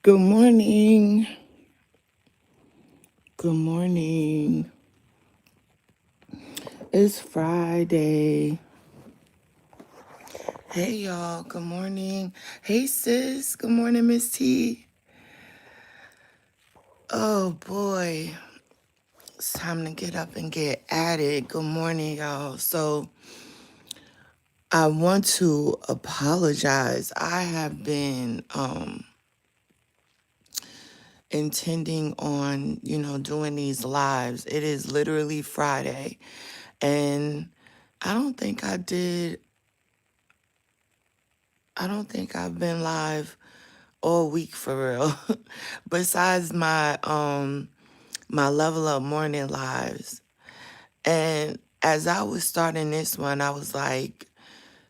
Good morning. Good morning. It's Friday. Hey, y'all. Good morning. Hey, sis. Good morning, Miss T. Oh, boy. It's time to get up and get at it. Good morning, y'all. So, I want to apologize. I have been intending on, doing these lives. It is literally Friday. And I don't think I've been live all week for real. Besides my level up morning lives. And as I was starting this one, I was like,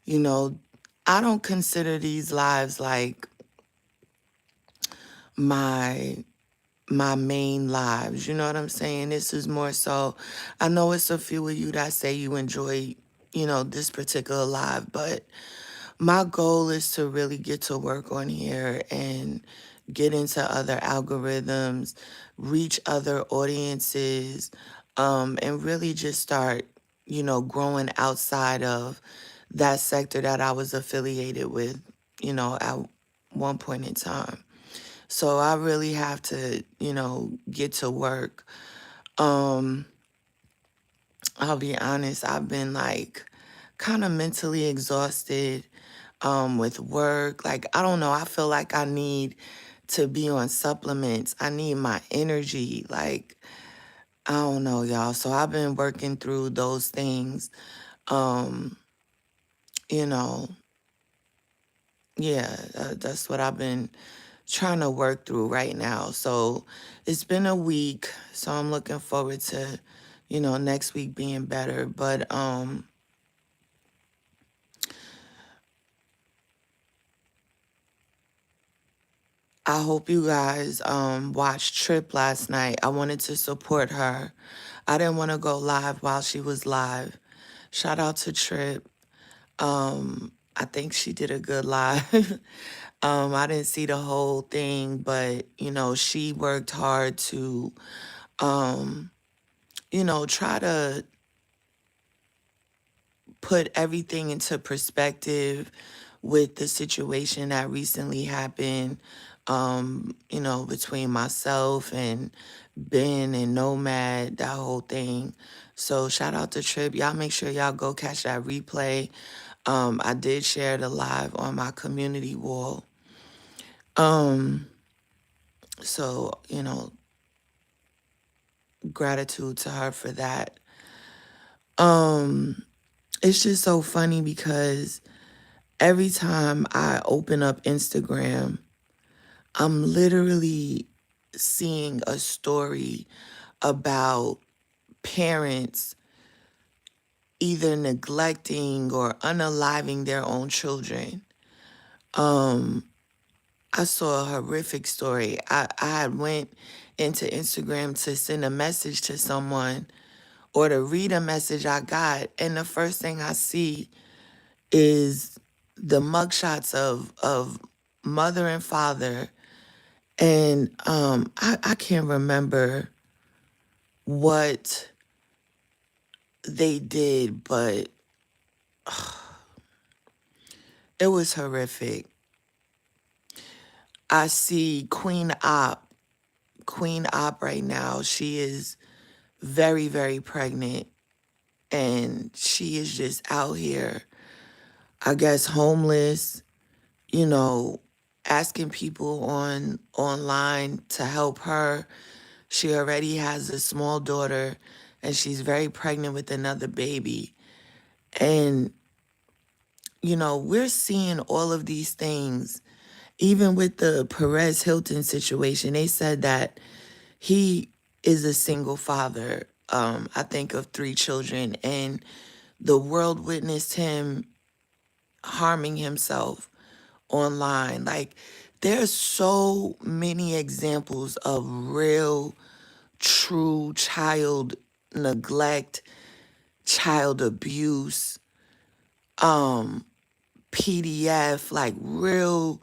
you know, I don't consider these lives like my my main lives. You know what I'm saying? This is more so, I know it's a few of you that say you enjoy, this particular live, but my goal is to really get to work on here and get into other algorithms, reach other audiences, and really just start, growing outside of that sector that I was affiliated with, at one point in time. So I really have to, get to work. Um, I'll be honest, I've been like kind of mentally exhausted with work. Like, I don't know, I feel like I need to be on supplements. I need my energy. Like, I don't know, y'all. So I've been working through those things. Um, you know, yeah, that's what I've been trying to work through right now. So it's been a week, so I'm looking forward to, next week being better. But I hope you guys watched Trip last night. I wanted to support her. I didn't want to go live while she was live. Shout out to Trip. I think she did a good live. I didn't see the whole thing, but she worked hard to um, try to put everything into perspective with the situation that recently happened, between myself and Ben and Nomad, that whole thing. So shout out to Trip. Y'all make sure y'all go catch that replay. I did share the live on my community wall. Um, so, gratitude to her for that. Um, it's just so funny because every time I open up Instagram, I'm literally seeing a story about parents either neglecting or unaliving their own children. Um, I saw a horrific story. I had went into Instagram to send a message to someone or to read a message I got, and the first thing I see is the mugshots of mother and father. And I can't remember what they did, but it was horrific. I see Queen Op right now. She is very, very pregnant, and she is just out here, I guess, homeless, you know, asking people online to help her. She already has a small daughter, and she's very pregnant with another baby. And, we're seeing all of these things. Even with the Perez Hilton situation, they said that he is a single father, I think, of 3 children, and the world witnessed him harming himself online. Like, there's so many examples of real, true child neglect, child abuse, PDF, like real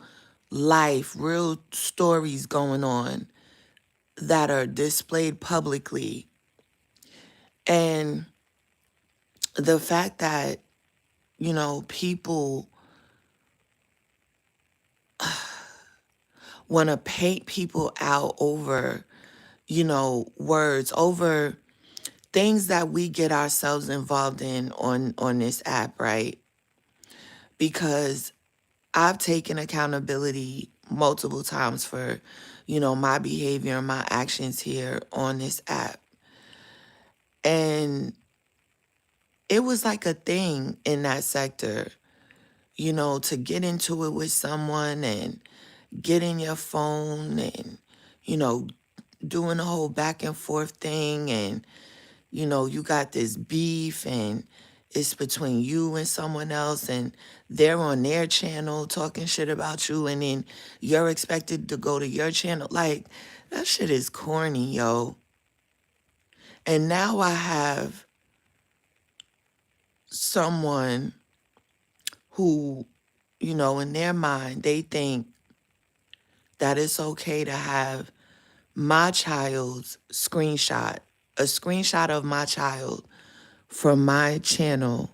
life, real stories going on that are displayed publicly. And the fact that, people want to paint people out over, words, over things that we get ourselves involved in on this app, right? Because I've taken accountability multiple times for, my behavior and my actions here on this app. And it was like a thing in that sector, to get into it with someone and get in your phone and, you know, doing the whole back and forth thing. And, you got this beef and it's between you and someone else and they're on their channel talking shit about you. And then you're expected to go to your channel. Like, that shit is corny, yo. And now I have someone who, in their mind, they think that it's okay to have my child's screenshot, a screenshot of my child from my channel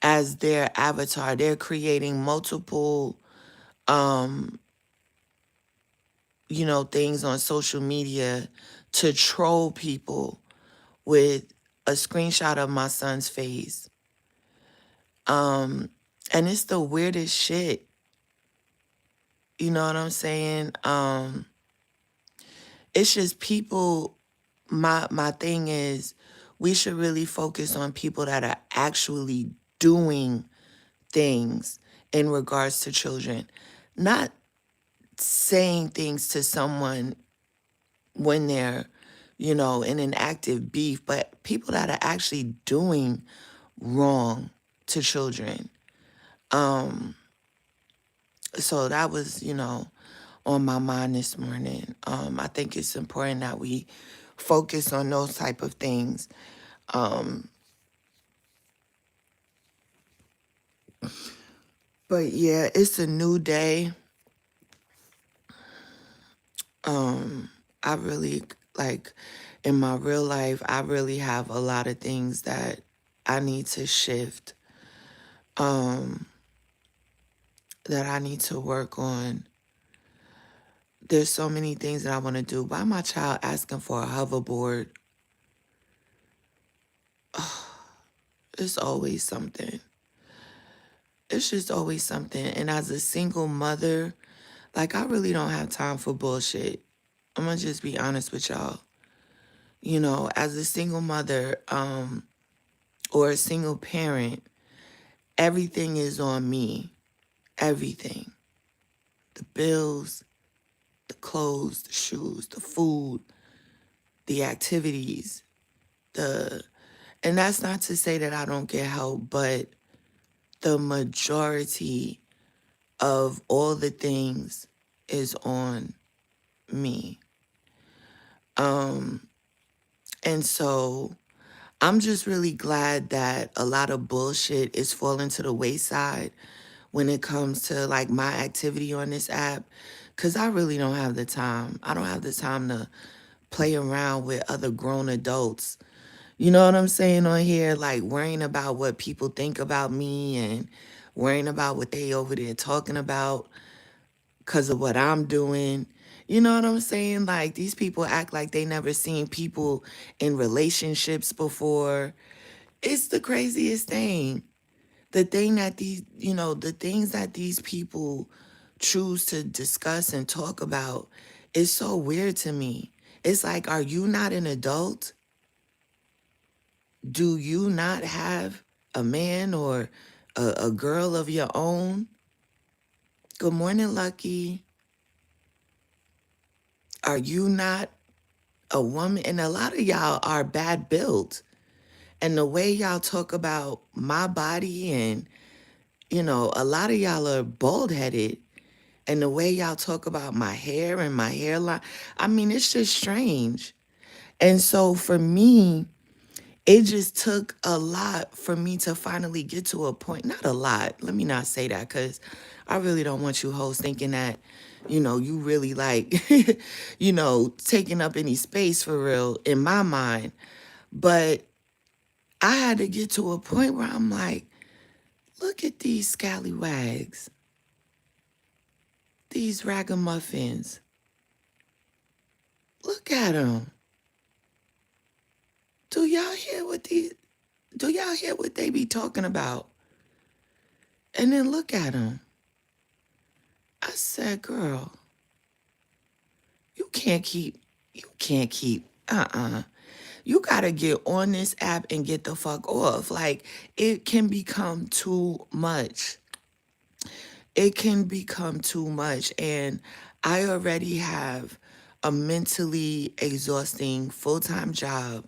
as their avatar. They're creating multiple, things on social media to troll people with a screenshot of my son's face. And it's the weirdest shit. You know what I'm saying? It's just people, my thing is we should really focus on people that are actually doing things in regards to children. Not saying things to someone when they're, in an active beef, but people that are actually doing wrong to children. So that was, on my mind this morning. I think it's important that we focus on those type of things. But yeah, it's a new day. I really, like, in my real life, I really have a lot of things that I need to shift, that I need to work on. There's so many things that I want to do. Why my child asking for a hoverboard? It's always something. It's just always something. And as a single mother, like, I really don't have time for bullshit. I'm gonna just be honest with y'all. As a single mother, or a single parent, everything is on me. Everything. The bills, the clothes, the shoes, the food, the activities, and that's not to say that I don't get help, but the majority of all the things is on me. And so I'm just really glad that a lot of bullshit is falling to the wayside when it comes to like my activity on this app, because I really don't have the time. I don't have the time to play around with other grown adults. You know what I'm saying on here? Like worrying about what people think about me and worrying about what they over there talking about because of what I'm doing. You know what I'm saying? Like these people act like they never seen people in relationships before. It's the craziest thing. The thing that the things that these people choose to discuss and talk about is so weird to me. It's like, are you not an adult? Do you not have a man or a girl of your own? Good morning, Lucky. Are you not a woman? And a lot of y'all are bad built. And the way y'all talk about my body and, a lot of y'all are bald headed. And the way y'all talk about my hair and my hairline, I mean, it's just strange. And so for me, it just took a lot for me to finally get to a point. Not a lot. Let me not say that because I really don't want you hoes thinking that, you really like, taking up any space for real in my mind. But I had to get to a point where I'm like, look at these scallywags, these ragamuffins. Look at them. Do y'all hear what these? Do y'all hear what they be talking about? And then look at them. I said, girl, you can't keep, You gotta get on this app and get the fuck off. Like, it can become too much. It can become too much. And I already have a mentally exhausting full-time job.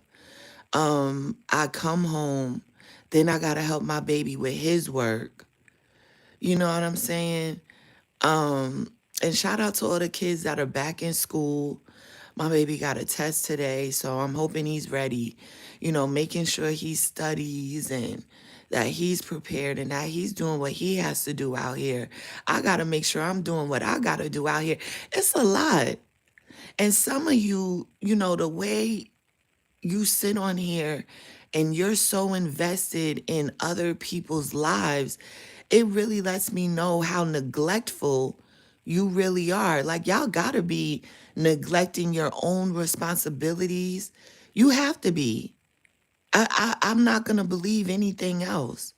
I come home, then I gotta help my baby with his work. You know what I'm saying? Um, and shout out to all the kids that are back in school. My baby got a test today, so I'm hoping he's ready. Making sure he studies and that he's prepared and that he's doing what he has to do out here. I got to make sure I'm doing what I got to do out here. It's a lot. And some of you, the way you sit on here and you're so invested in other people's lives, it really lets me know how neglectful you really are. Like, y'all gotta be neglecting your own responsibilities. You have to be. I'm not gonna believe anything else.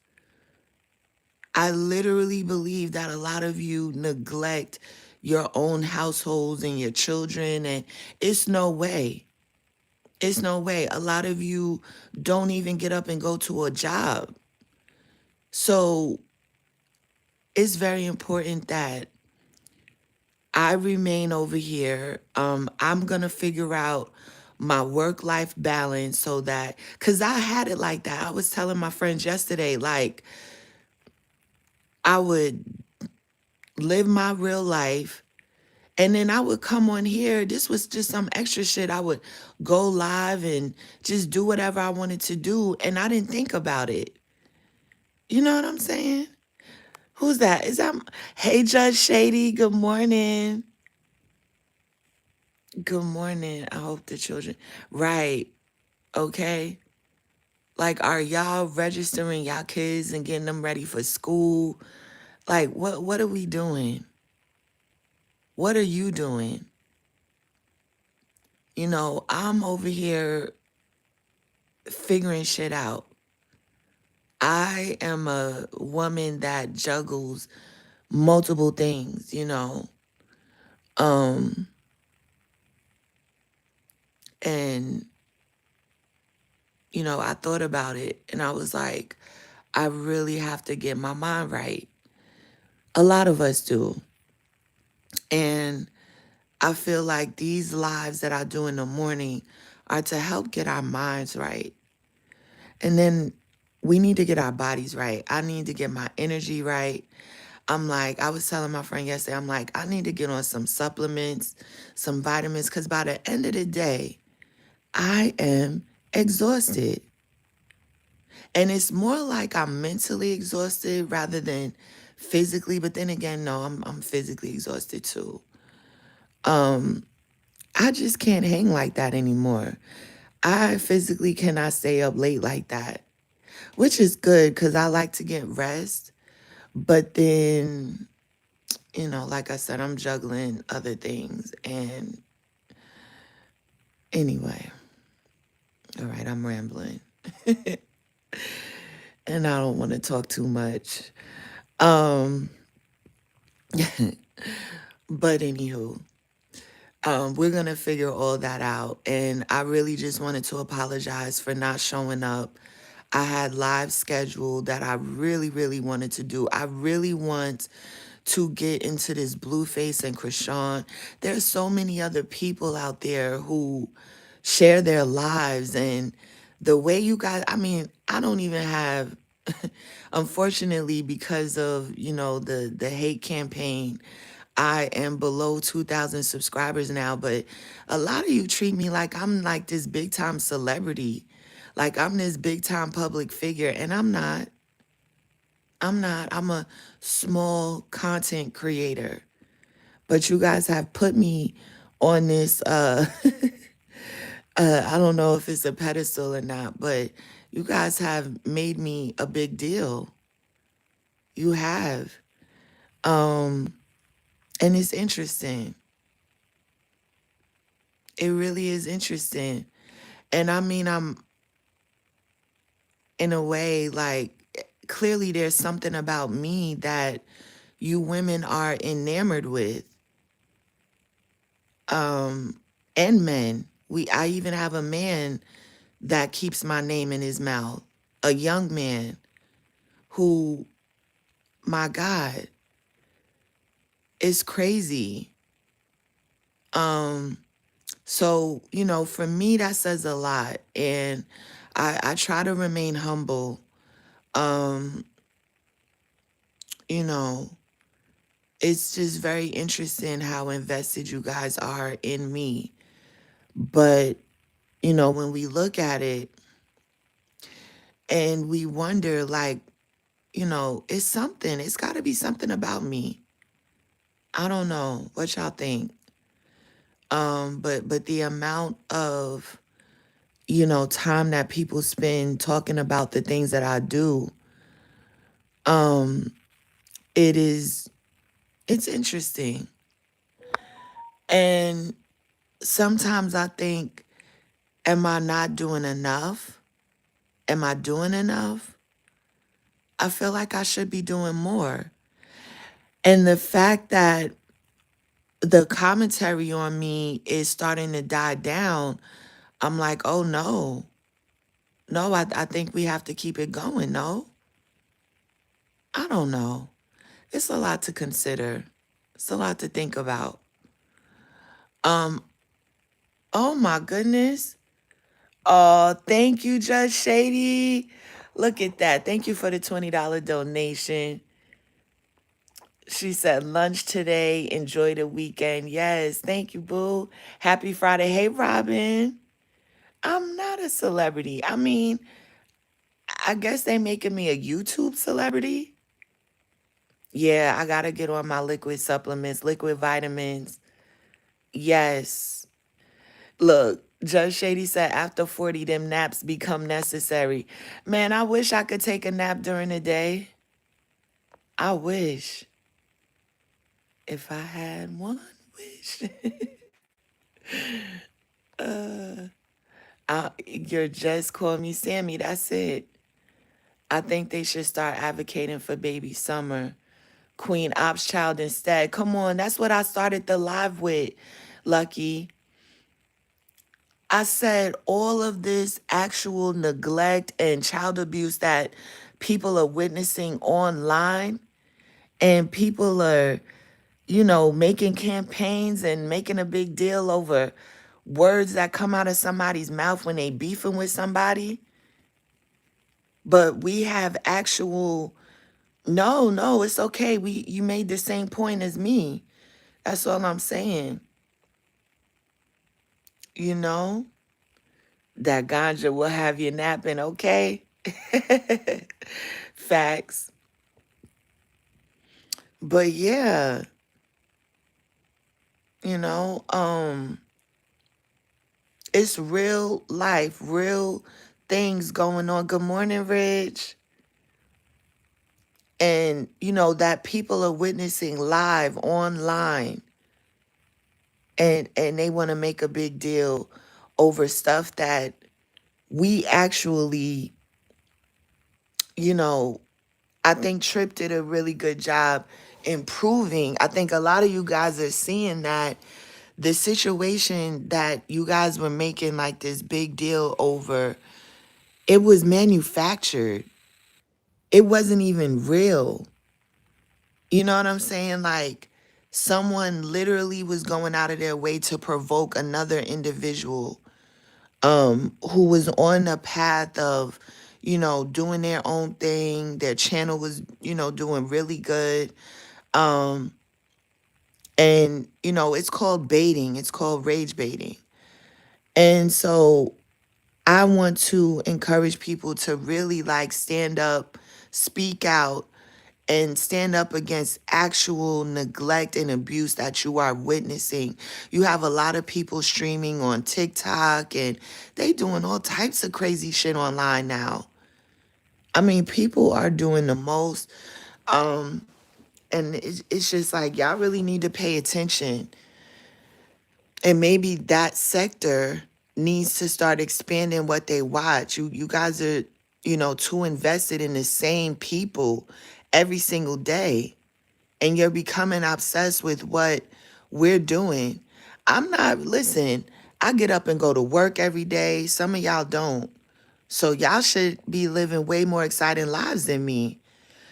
I literally believe that a lot of you neglect your own households and your children, and it's no way. It's no way. A lot of you don't even get up and go to a job. So it's very important that I remain over here. I'm going to figure out my work life balance so that, because I had it like that. I was telling my friends yesterday, like, I would live my real life. And then I would come on here. This was just some extra shit. I would go live and just do whatever I wanted to do. And I didn't think about it. You know what I'm saying? Who's that? Hey, Judge Shady. Good morning. Good morning. I hope the children. Right. Okay. Like, are y'all registering y'all kids and getting them ready for school? Like, what are we doing? What are you doing? I'm over here figuring shit out. I am a woman that juggles multiple things. Um, and I thought about it and I was like, I really have to get my mind right. A lot of us do. And I feel like these lives that I do in the morning are to help get our minds right. And then we need to get our bodies right. I need to get my energy right. I was telling my friend yesterday, I'm like, I need to get on some supplements, some vitamins, because by the end of the day, I am exhausted. And it's more like I'm mentally exhausted rather than physically. But then again, no, I'm physically exhausted too. I just can't hang like that anymore. I physically cannot stay up late like that, which is good because I like to get rest. But then, like I said, I'm juggling other things. And anyway, all right, I'm rambling. And I don't want to talk too much. Um, but anywho, we're going to figure all that out. And I really just wanted to apologize for not showing up. I had live scheduled that I really, really wanted to do. I really want to get into this Blueface and Krishan. There's so many other people out there who share their lives and the way you guys, I don't even have, unfortunately, because of, the hate campaign, I am below 2,000 subscribers now, but a lot of you treat me like I'm like this big time celebrity. Like I'm this big time public figure, and I'm not. I'm not. I'm a small content creator. But you guys have put me on this I don't know if it's a pedestal or not, but you guys have made me a big deal. You have. Um and it's interesting. It really is interesting. And I mean, I'm in a way like clearly there's something about me that you women are enamored with. Um and men. I even have a man that keeps my name in his mouth. A young man who, my God, is crazy. Um, so, for me that says a lot. And I try to remain humble. Um, you know, it's just very interesting how invested you guys are in me. But, when we look at it and we wonder, like, it's something. It's got to be something about me. I don't know what y'all think. But the amount of time that people spend talking about the things that I do, um, it is it's interesting. And sometimes I think, am I not doing enough? Am I doing enough? I feel like I should be doing more. And the fact that the commentary on me is starting to die down, I'm like, oh no. No, I think we have to keep it going. No, I don't know. It's a lot to consider. It's a lot to think about. Um, oh my goodness. Oh, thank you, Judge Shady. Look at that. Thank you for the $20 donation. She said lunch today. Enjoy the weekend. Yes, thank you, boo. Happy Friday. Hey, Robin. I'm not a celebrity. I mean, I guess they making me a YouTube celebrity. Yeah, I gotta get on my liquid supplements, liquid vitamins. Yes. Look, Judge Shady said after 40, them naps become necessary. Man, I wish I could take a nap during the day. I wish. If I had one wish. You're just calling me Sammy. That's it. I think they should start advocating for baby Summer. Queen Ops Child instead. Come on, that's what I started the live with, Lucky. I said all of this actual neglect and child abuse that people are witnessing online, and people are, making campaigns and making a big deal over words that come out of somebody's mouth when they beefing with somebody. But we have actual, no, no, it's okay. You made the same point as me. That's all I'm saying. You know, that ganja will have you napping, okay? Facts. But yeah, you know, it's real life, real things going on. Good morning, Rich. And that people are witnessing live online, and they want to make a big deal over stuff that we actually, you know, I think Trip did a really good job improving. I think a lot of you guys are seeing that the situation that you guys were making like this big deal over, it was manufactured. It wasn't even real. You know what I'm saying? Like someone literally was going out of their way to provoke another individual who was on the path of, doing their own thing. Their channel was, doing really good. Um, and, it's called baiting. It's called rage baiting. And so I want to encourage people to really like stand up, speak out, and stand up against actual neglect and abuse that you are witnessing. You have a lot of people streaming on TikTok and they doing all types of crazy shit online now. I mean, people are doing the most. Um, and it's just like, y'all really need to pay attention. And maybe that sector needs to start expanding what they watch. You guys are, too invested in the same people every single day. And you're becoming obsessed with what we're doing. I'm not, listen, I get up and go to work every day. Some of y'all don't. So y'all should be living way more exciting lives than me.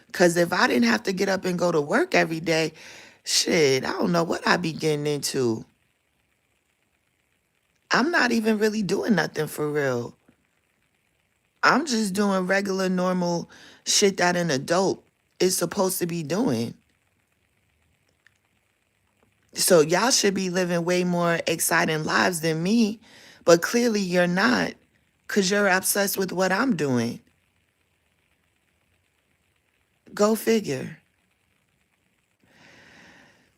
Because if I didn't have to get up and go to work every day, shit, I don't know what I'd be getting into. I'm not even really doing nothing for real. I'm just doing regular, normal shit that an adult is supposed to be doing. So y'all should be living way more exciting lives than me, but clearly you're not because you're obsessed with what I'm doing. Go figure.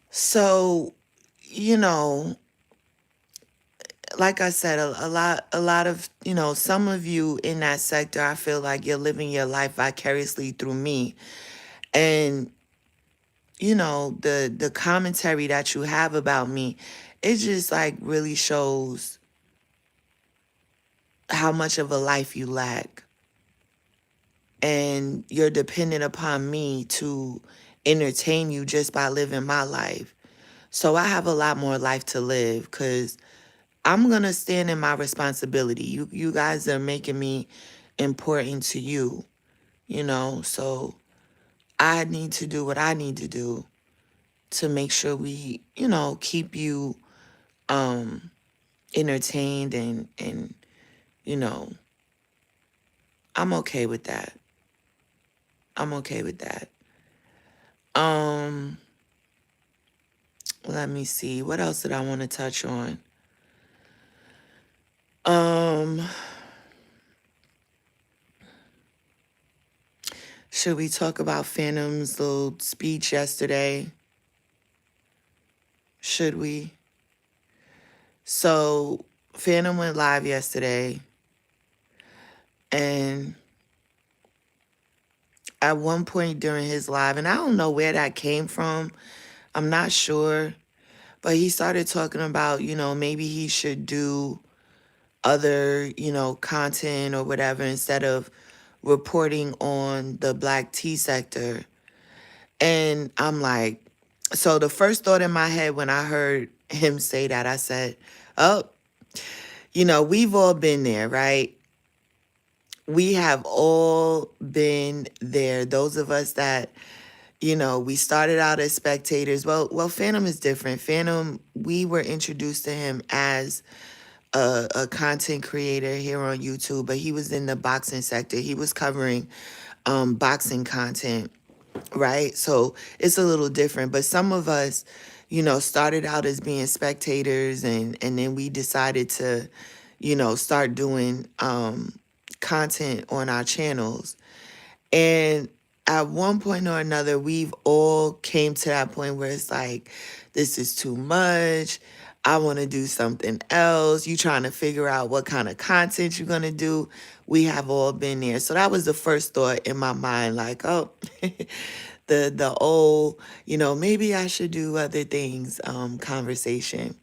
So, you know, like I said, a lot of, some of you in that sector, I feel like you're living your life vicariously through me. And, the commentary that you have about me, it just like really shows how much of a life you lack. And you're dependent upon me to entertain you just by living my life. So I have a lot more life to live because I'm gonna stand in my responsibility. You guys are making me important to you, so I need to do what I need to do to make sure we, keep you entertained and you know, I'm okay with that. I'm okay with that. Um Let me see. What else did I want to touch on? Um, should we talk about Phantom's little speech yesterday? Should we? So, Phantom went live yesterday, and at one point during his live, and I don't know where that came from, I'm not sure, but he started talking about, maybe he should do other, content or whatever instead of reporting on the black tea sector. And I'm like, so the first thought in my head when I heard him say that, I said, oh, we've all been there, right? We have all been there. Those of us that, we started out as spectators. Well, Phantom is different. Phantom, we were introduced to him as a content creator here on YouTube, but he was in the boxing sector. He was covering boxing content, right? So it's a little different. But some of us, started out as being spectators, and then we decided to, start doing content on our channels. And at one point or another, we've all came to that point where it's like, this is too much. I want to do something else. You trying to figure out what kind of content you're going to do. We have all been there. So that was the first thought in my mind, like, oh, the old, maybe I should do other things conversation.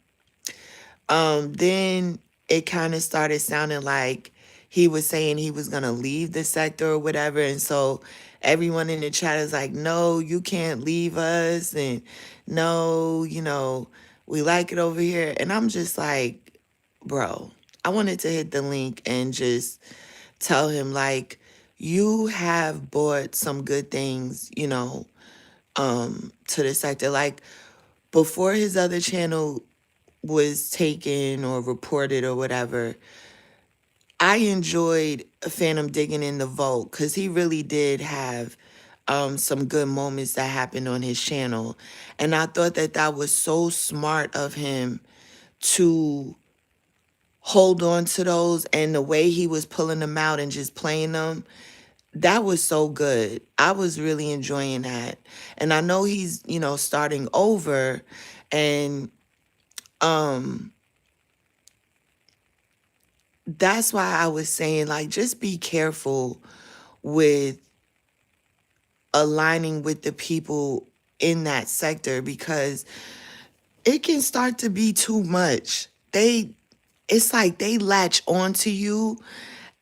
Then it kind of started sounding like he was saying he was going to leave the sector or whatever. And so everyone in the chat is like, no, you can't leave us. And no, we like it over here. And I'm just like, bro, I wanted to hit the link and just tell him, like, you have bought some good things, to the sector. Like, before his other channel was taken or reported or whatever, I enjoyed Phantom digging in the vault because he really did have some good moments that happened on his channel. And I thought that that was so smart of him to hold on to those, and the way he was pulling them out and just playing them, that was so good. I was really enjoying that. And I know he's, starting over, and um that's why I was saying, like, just be careful with aligning with the people in that sector, because it can start to be too much. It's like they latch onto you,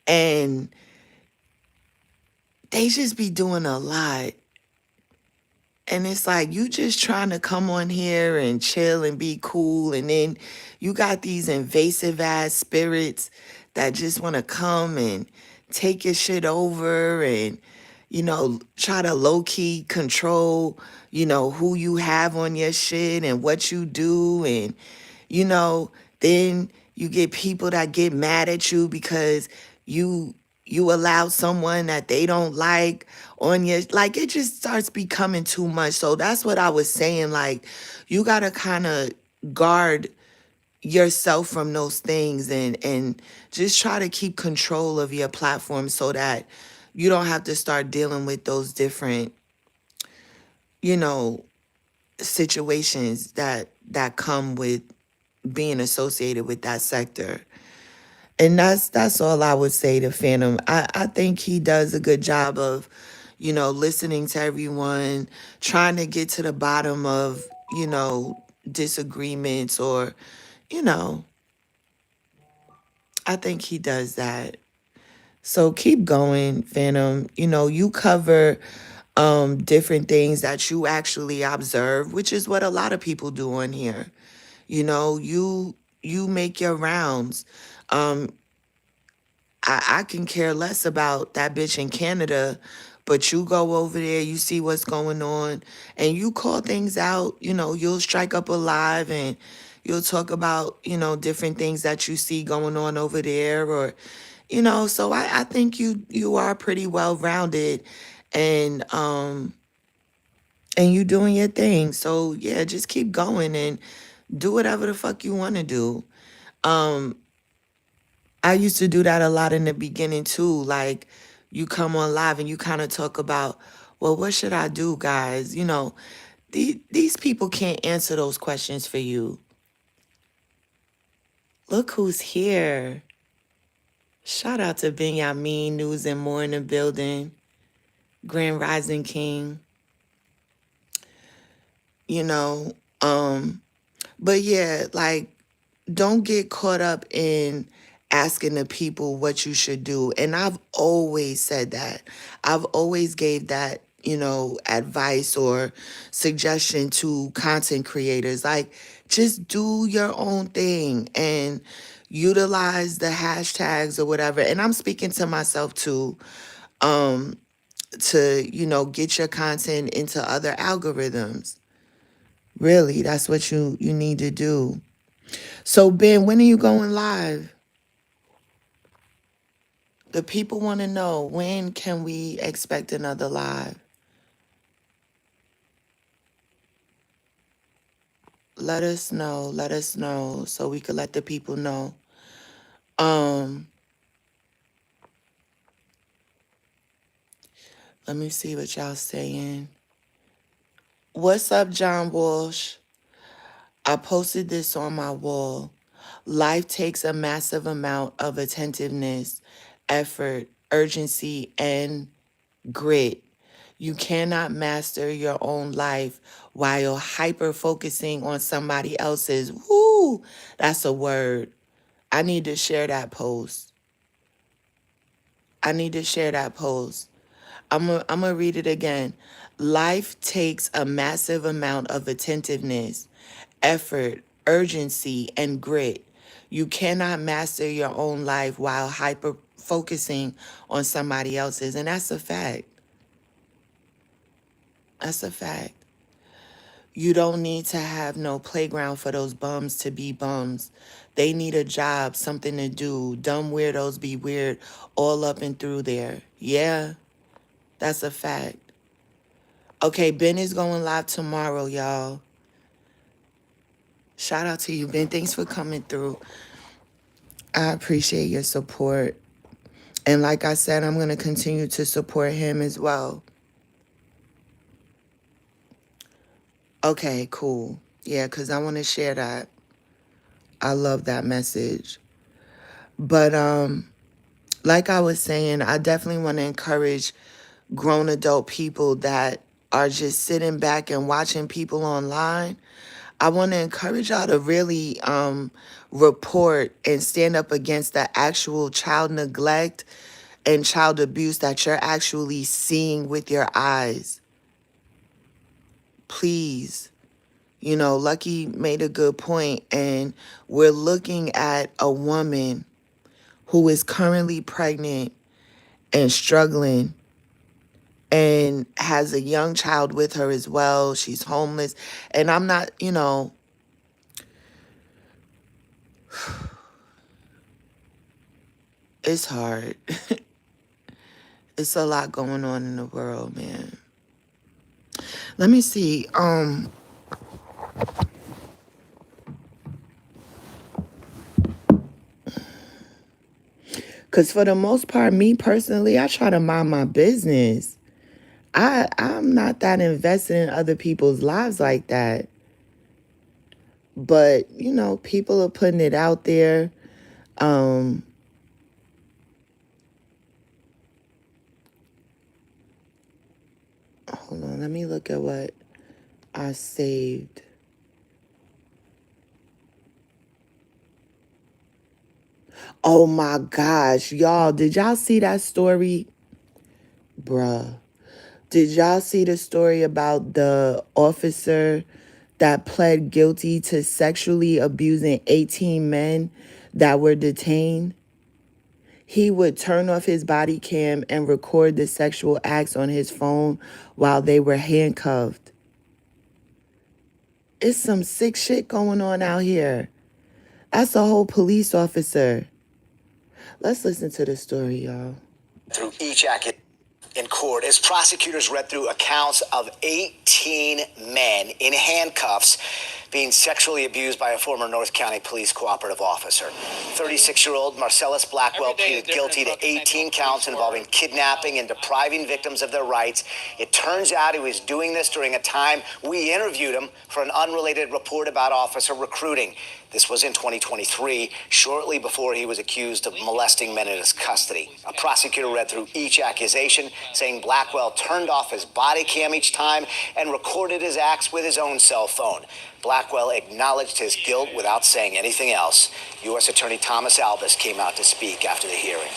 and they just be doing a lot. And it's like you just trying to come on here and chill and be cool. And then you got these invasive ass spirits that just want to come and take your shit over, and, try to low key control, who you have on your shit and what you do. And, you know, then you get people that get mad at you because you you allow someone that they don't like on your, like, it just starts becoming too much. So that's what I was saying, like, you got to kind of guard yourself from those things, and just try to keep control of your platform so that you don't have to start dealing with those different, you know, situations that come with being associated with that sector. And that's all I would say to Phantom. I think he does a good job of, listening to everyone, trying to get to the bottom of, disagreements, or, you know, I think he does that. So keep going, Phantom. You cover different things that you actually observe, which is what a lot of people do on here. You make your rounds. Um, I can care less about that bitch in Canada, but you go over there, you see what's going on, and you call things out. You'll strike up a live, and you'll talk about, different things that you see going on over there, or, so I think you are pretty well rounded, and you doing your thing. So yeah, just keep going and do whatever the fuck you want to do. Um, I used to do that a lot in the beginning too. Like, you come on live and you kind of talk about, well, what should I do, guys? These people can't answer those questions for you. Look who's here. Shout out to Benjamin, News and More in the building. Grand Rising King. You know, um, but yeah, like, don't get caught up in asking the people what you should do. And I've always said that. I've always gave that, advice or suggestion to content creators. Like, just do your own thing and utilize the hashtags or whatever. And I'm speaking to myself too, to, get your content into other algorithms. Really, that's what you need to do. So, Ben, when are you going live? The people want to know, when can we expect another live? Let us know. Let us know so we could let the people know. Um, Let me see what y'all saying. What's up, John Walsh? I posted this on my wall. Life takes a massive amount of attentiveness, effort, urgency, and grit. You cannot master your own life while hyper focusing on somebody else's. Woo! That's a word. I need to share that post. I need to share that post. I'm going to read it again. Life takes a massive amount of attentiveness, effort, urgency, and grit. You cannot master your own life while hyper focusing on somebody else's. And that's a fact. That's a fact. You don't need to have no playground for those bums to be bums. They need a job, something to do. Dumb weirdos be weird all up and through there. Yeah, that's a fact. Okay, Ben is going live tomorrow, y'all. Shout out to you, Ben. Thanks for coming through. I appreciate your support. And like I said, I'm going to continue to support him as well. Okay, cool. Yeah, because I want to share that. I love that message. But like I was saying, I definitely want to encourage grown adult people that are just sitting back and watching people online. I want to encourage y'all to really report and stand up against the actual child neglect and child abuse that you're actually seeing with your eyes. Please. You know, Lucky made a good point, and we're looking at a woman who is currently pregnant and struggling and has a young child with her as well. She's homeless. And I'm not, it's hard. It's a lot going on in the world, man. Let me see. Cause for the most part, me personally, I try to mind my business. I'm not that invested in other people's lives like that. But, people are putting it out there. Hold on, let me look at what I saved. Oh my gosh, y'all, did y'all see that story? Bruh. Did y'all see the story about the officer that pled guilty to sexually abusing 18 men that were detained? He would turn off his body cam and record the sexual acts on his phone while they were handcuffed. It's some sick shit going on out here. That's a whole police officer. Let's listen to the story, y'all. Through each act in court, as prosecutors read through accounts of 18 men in handcuffs being sexually abused by a former North County Police cooperative officer. 36-year-old Marcellus Blackwell pleaded guilty to 18 counts involving kidnapping and depriving victims of their rights. It turns out he was doing this during a time we interviewed him for an unrelated report about officer recruiting. This was in 2023, shortly before he was accused of molesting men in his custody. A prosecutor read through each accusation, saying Blackwell turned off his body cam each time and recorded his acts with his own cell phone. Blackwell acknowledged his guilt without saying anything else. U.S. Attorney Thomas Albus came out to speak after the hearing.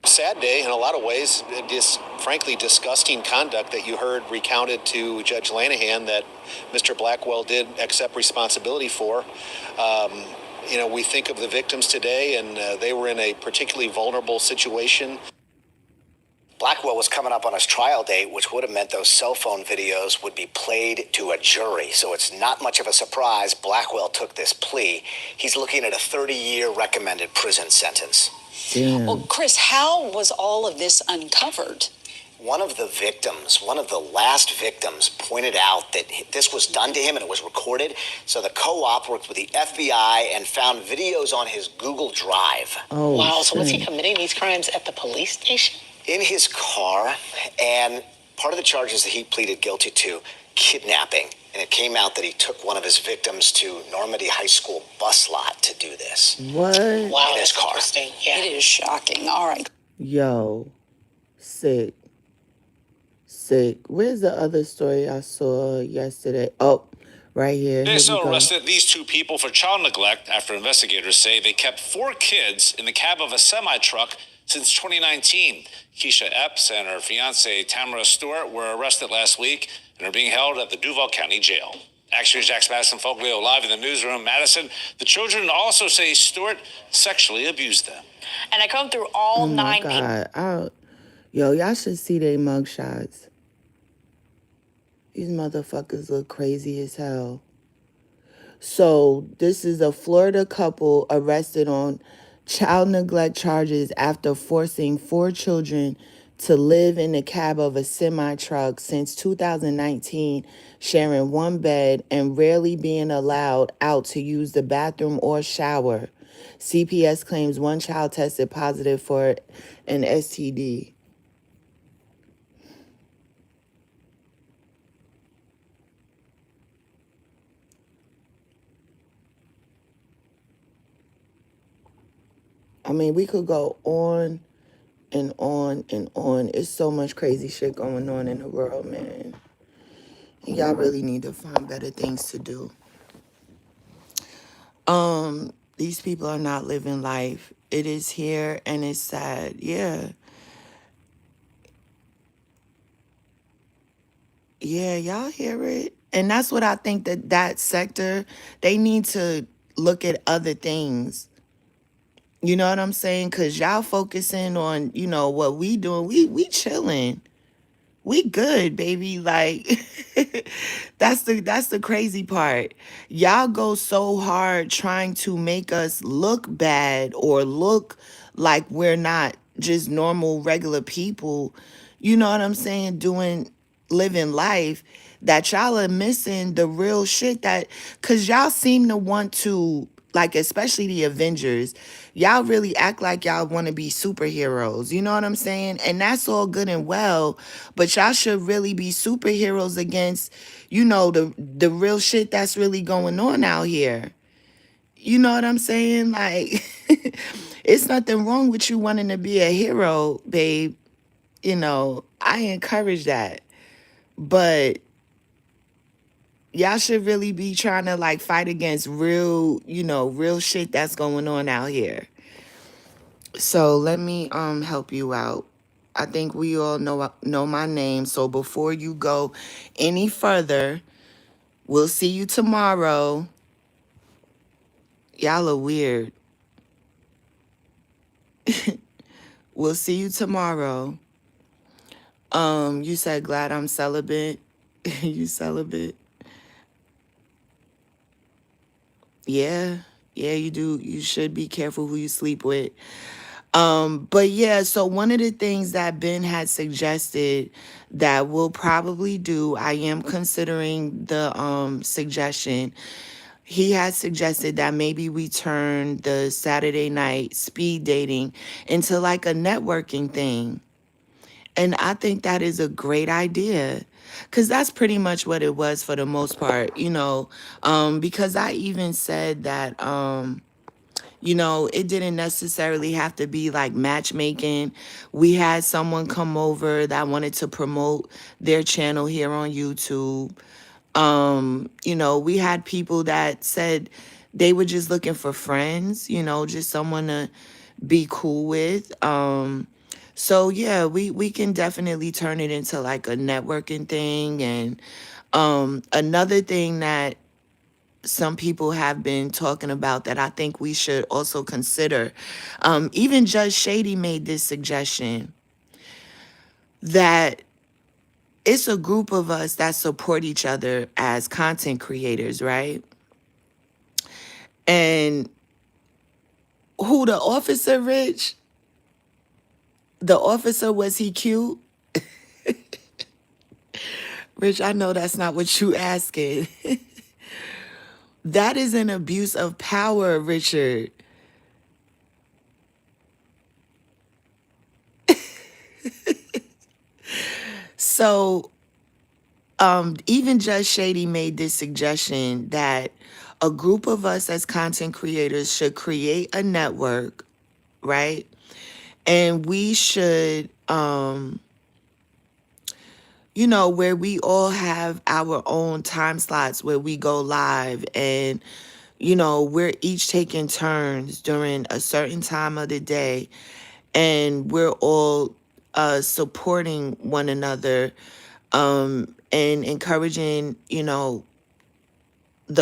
Sad day in a lot of ways. Just frankly disgusting conduct that you heard recounted to Judge Lanahan that Mr. Blackwell did accept responsibility for. We think of the victims today, and they were in a particularly vulnerable situation. Blackwell was coming up on his trial date, which would have meant those cell phone videos would be played to a jury. So it's not much of a surprise Blackwell took this plea. He's looking at a 30-year recommended prison sentence. Damn. Well, Chris, how was all of this uncovered? One of the last victims pointed out that this was done to him and it was recorded. So the co-op worked with the FBI and found videos on his Google Drive. Oh, wow, shit. so was he committing these crimes at the police station? In his car, and part of the charges that he pleaded guilty to, kidnapping. And it came out that he took one of his victims to Normandy High School bus lot to do this. What? Wow, In his car. interesting. Yeah. It is shocking. All right. Yo, sick. Where's the other story I saw yesterday? Oh, right here. They also arrested these two people for child neglect after investigators say they kept 4 kids in the cab of a semi-truck since 2019. Keisha Epps and her fiancée Tamara Stewart were arrested last week and are being held at the Duval County Jail. Action News Jax Madison, Folkleo live in the newsroom. Madison, the children also say Stewart sexually abused them. And I combed through all 9 people. Oh, my God. Y'all should see their mugshots. These motherfuckers look crazy as hell. So this is a Florida couple arrested on child neglect charges after forcing 4 children to live in the cab of a semi-truck since 2019, sharing one bed and rarely being allowed out to use the bathroom or shower. CPS claims one child tested positive for an STD. I mean, we could go on and on and on. It's so much crazy shit going on in the world, man. Y'all really need to find better things to do. These people are not living life. It is here and it's sad. Yeah. Yeah, y'all hear it. And that's what I think that sector, they need to look at other things. You know what I'm saying? Cause y'all focusing on, what we doing. We chilling. We good, baby. Like that's the crazy part. Y'all go so hard trying to make us look bad or look like we're not just normal regular people. You know what I'm saying? Living life, that y'all are missing the real shit, that cuz y'all seem to want to, like, especially the Avengers, y'all really act like y'all want to be superheroes. You know what I'm saying? And that's all good and well, but y'all should really be superheroes against, the real shit that's really going on out here. You know what I'm saying? Like, it's nothing wrong with you wanting to be a hero, babe. I encourage that. But y'all should really be trying to, like, fight against real shit that's going on out here. So let me help you out. I think we all know my name. So before you go any further, we'll see you tomorrow. Y'all are weird. We'll see you tomorrow. You said glad I'm celibate. You celibate? Yeah. Yeah, you do. You should be careful who you sleep with. But yeah, so one of the things that Ben had suggested that we'll probably do, I am considering the suggestion. He had suggested that maybe we turn the Saturday night speed dating into like a networking thing. And I think that is a great idea. Cause that's pretty much what it was for the most part, because I even said that it didn't necessarily have to be like matchmaking. We had someone come over that wanted to promote their channel here on YouTube. We had people that said they were just looking for friends, just someone to be cool with. So yeah, we can definitely turn it into like a networking thing. And another thing that some people have been talking about that I think we should also consider. Even Judge Shady made this suggestion that it's a group of us that support each other as content creators, right? And who the officer, Rich? The officer, was he cute? Rich, I know that's not what you asking. That is an abuse of power, Richard. So, even Judge Shady made this suggestion that a group of us as content creators should create a network, right? And we should, where we all have our own time slots where we go live, and, we're each taking turns during a certain time of the day, and we're all supporting one another, and encouraging, the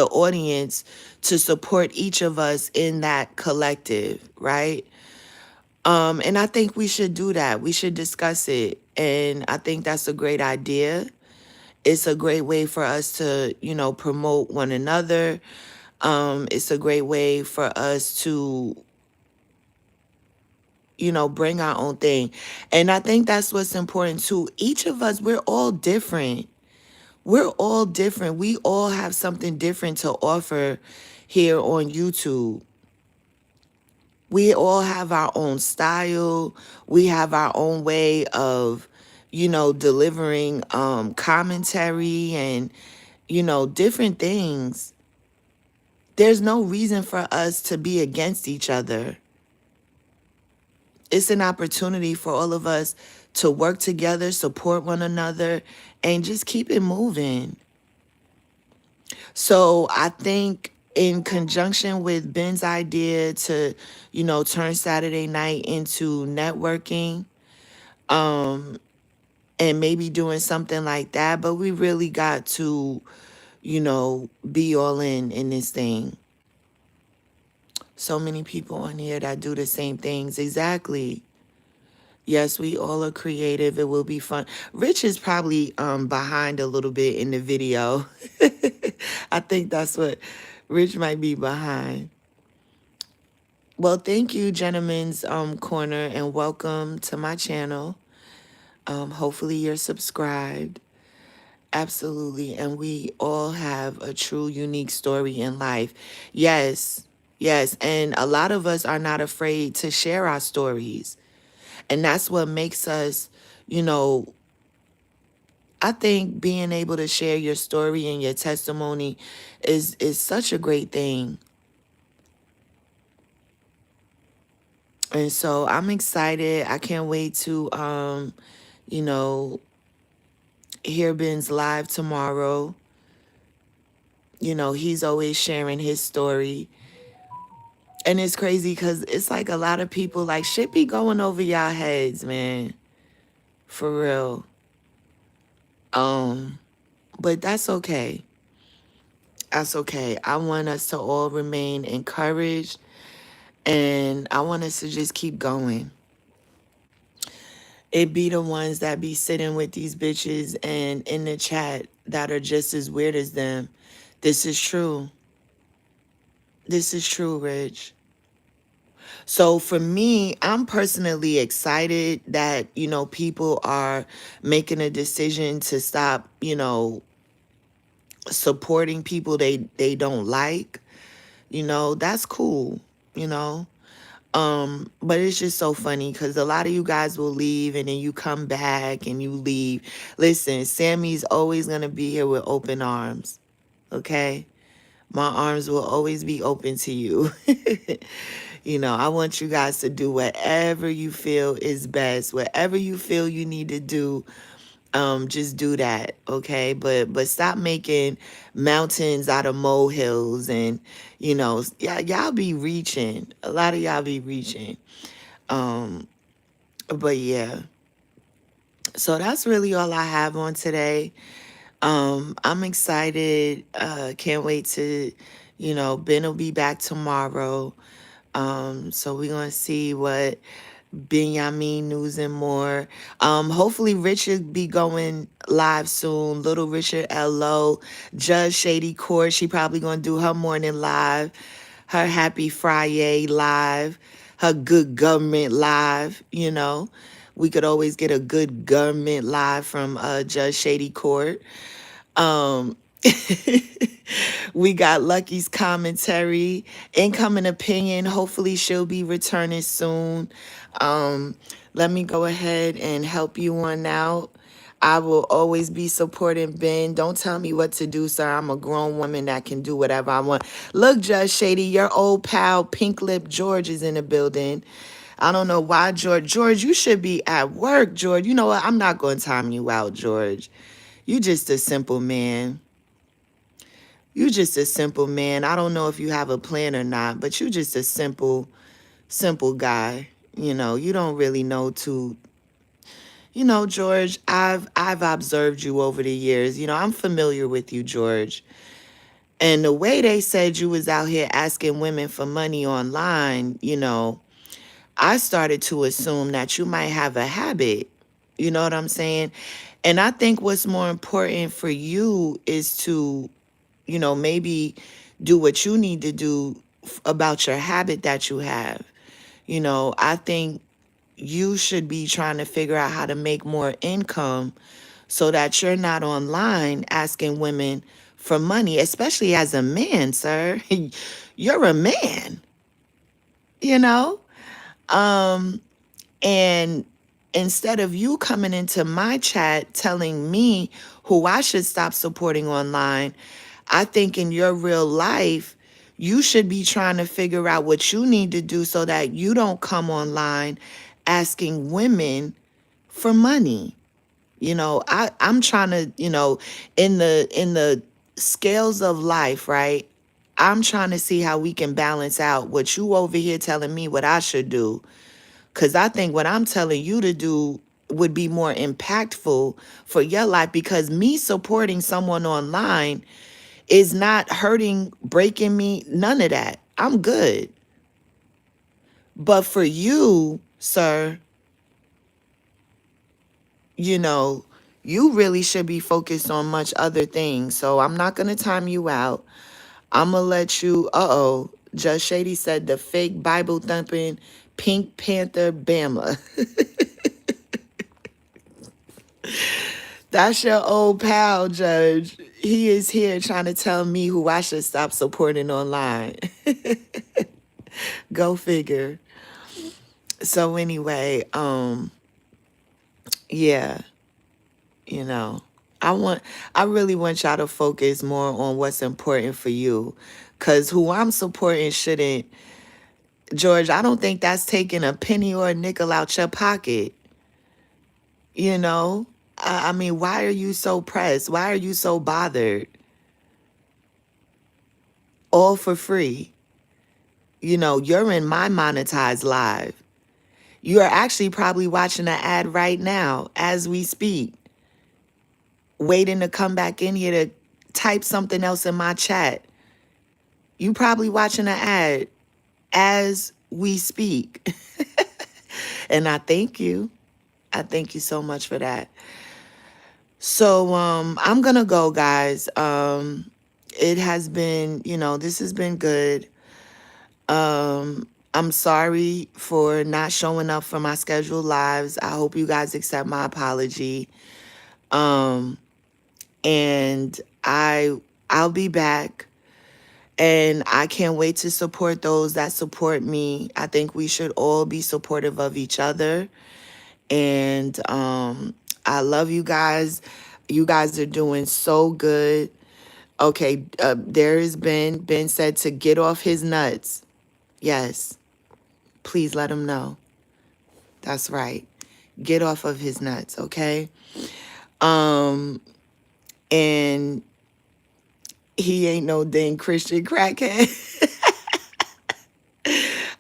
audience to support each of us in that collective, right? And I think we should do that. We should discuss it. And I think that's a great idea. It's a great way for us to, promote one another. It's a great way for us to, bring our own thing. And I think that's what's important too. Each of us, we're all different. We're all different. We all have something different to offer here on YouTube. We all have our own style. We have our own way of, delivering commentary and, different things. There's no reason for us to be against each other. It's an opportunity for all of us to work together, support one another, and just keep it moving. So I think in conjunction with Ben's idea to, turn Saturday night into networking, and maybe doing something like that, but we really got to, be all in this thing. So many people on here that do the same things. Exactly. Yes, we all are creative. It will be fun. Rich is probably behind a little bit in the video. I think that's what Rich might be behind. Well, thank you, Gentlemen's Corner, and welcome to my channel. Hopefully you're subscribed. Absolutely. And we all have a true, unique story in life. Yes, yes. And a lot of us are not afraid to share our stories. And that's what makes us, I think being able to share your story and your testimony is such a great thing. And so I'm excited. I can't wait to, hear Ben's live tomorrow. He's always sharing his story. And it's crazy because it's like a lot of people, like, shit be going over y'all heads, man. For real. But that's okay. That's okay. I want us to all remain encouraged. And I want us to just keep going. It be the ones that be sitting with these bitches and in the chat that are just as weird as them. This is true. This is true, Rich. So for me, I'm personally excited that, people are making a decision to stop, supporting people they don't like. That's cool, But it's just so funny because a lot of you guys will leave and then you come back and you leave. Listen, Sammy's always going to be here with open arms, okay? My arms will always be open to you. I want you guys to do whatever you feel is best. Whatever you feel you need to do, just do that, okay? But stop making mountains out of molehills and, y'all be reaching. A lot of y'all be reaching. But yeah. So that's really all I have on today. I'm excited. Can't wait to, Ben will be back tomorrow. So we're going to see what Benjamin news and more. Hopefully Richard be going live soon. Little Richard L.O. Judge Shady Court. She probably going to do her morning live. Her Happy Friday live. Her Good Government live, We could always get a good government live from Judge Shady Court. We got Lucky's commentary, incoming opinion. Hopefully she'll be returning soon. Let me go ahead and help you on out. I will always be supporting Ben. Don't tell me what to do, sir. I'm a grown woman that can do whatever I want. Look, Judge Shady, your old pal Pink Lip George is in the building. I don't know why, George. George, you should be at work, George. You know what? I'm not going to time you out, George. You just a simple man. You just a simple man. I don't know if you have a plan or not, but you just a simple guy. You don't really know to, George, I've observed you over the years. I'm familiar with you, George. And the way they said you was out here asking women for money online, I started to assume that you might have a habit. You know what I'm saying? And I think what's more important for you is to, maybe do what you need to do about your habit that you have. I think you should be trying to figure out how to make more income so that you're not online asking women for money, especially as a man, sir. You're a man. you know? Um, and instead of you coming into my chat telling me who I should stop supporting online, I think in your real life, you should be trying to figure out what you need to do so that you don't come online asking women for money. I'm trying to, in the scales of life, right? I'm trying to see how we can balance out what you over here telling me what I should do. Cause I think what I'm telling you to do would be more impactful for your life, because me supporting someone online is not hurting, breaking me, none of that. I'm good. But for you, sir, you know, you really should be focused on much other things. So I'm not going to time you out. I'm going to let you, Judge Shady said the fake Bible thumping Pink Panther Bama. That's your old pal, Judge. He is here trying to tell me who I should stop supporting online. Go figure. So anyway, yeah, you know, I really want y'all to focus more on what's important for you. Cause who I'm supporting shouldn't, George, I don't think that's taking a penny or a nickel out your pocket. You know? I mean, why are you so pressed? Why are you so bothered? All for free. You're in my monetized live. You are actually probably watching an ad right now as we speak, waiting to come back in here to type something else in my chat. You probably watching an ad as we speak. And I thank you. I thank you so much for that. So I'm gonna go, guys. It has been, this has been good. I'm sorry for not showing up for my scheduled lives. I hope you guys accept my apology. And I'll be back. And I can't wait to support those that support me. I think we should all be supportive of each other. And I love you guys. You guys are doing so good. Okay, there has been said to get off his nuts. Yes, please let him know. That's right. Get off of his nuts, okay? And he ain't no dang Christian crackhead.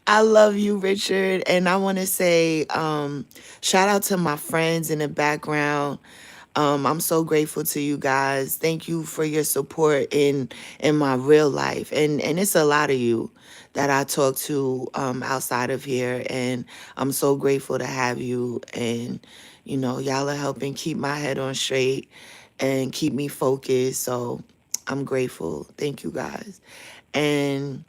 I love you, Richard. And I want to say shout out to my friends in the background. I'm so grateful to you guys. Thank you for your support in my real life. And it's a lot of you that I talk to outside of here. And I'm so grateful to have you. And, y'all are helping keep my head on straight and keep me focused. So I'm grateful. Thank you guys. And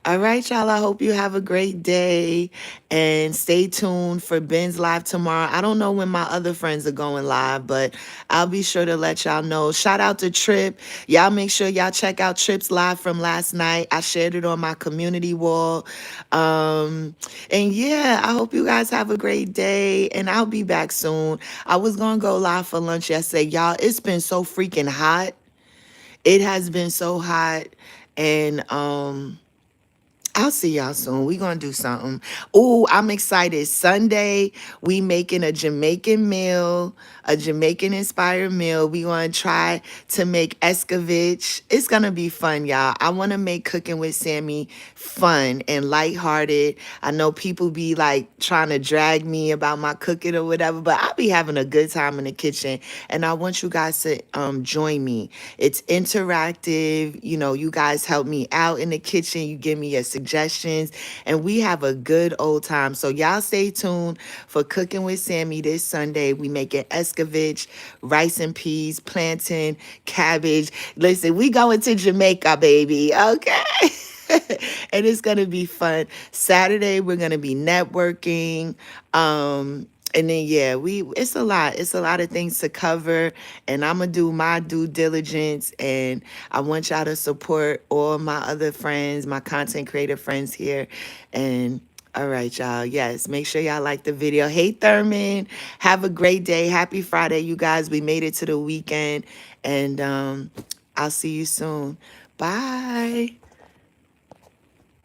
all right, y'all. I hope you have a great day and stay tuned for Ben's Live tomorrow. I don't know when my other friends are going live, but I'll be sure to let y'all know. Shout out to Trip. Y'all make sure y'all check out Trip's live from last night. I shared it on my community wall. And yeah, I hope you guys have a great day, and I'll be back soon. I was going to go live for lunch yesterday. Y'all, it's been so freaking hot. It has been so hot. And, I'll see y'all soon. We gonna do something. Oh, I'm excited. Sunday, we making a Jamaican meal, a Jamaican inspired meal. We gonna try to make escovitch. It's gonna be fun, y'all. I wanna make cooking with Sammy fun and lighthearted. I know people be like trying to drag me about my cooking or whatever, but I'll be having a good time in the kitchen. And I want you guys to join me. It's interactive. You guys help me out in the kitchen. You give me your suggestions, and we have a good old time. So y'all stay tuned for Cooking with Sammy this Sunday. We making escovitch, rice and peas, plantain, cabbage. Listen, we going to Jamaica, baby. Okay. And it's gonna be fun. Saturday we're gonna be networking. And then yeah, it's a lot. It's a lot of things to cover, and I'm gonna do my due diligence. And I want y'all to support all my other friends, my content creator friends here, and All right, y'all. Yes, make sure y'all like the video. Hey, Thurman. Have a great day. Happy Friday, you guys. We made it to the weekend, and I'll see you soon. Bye.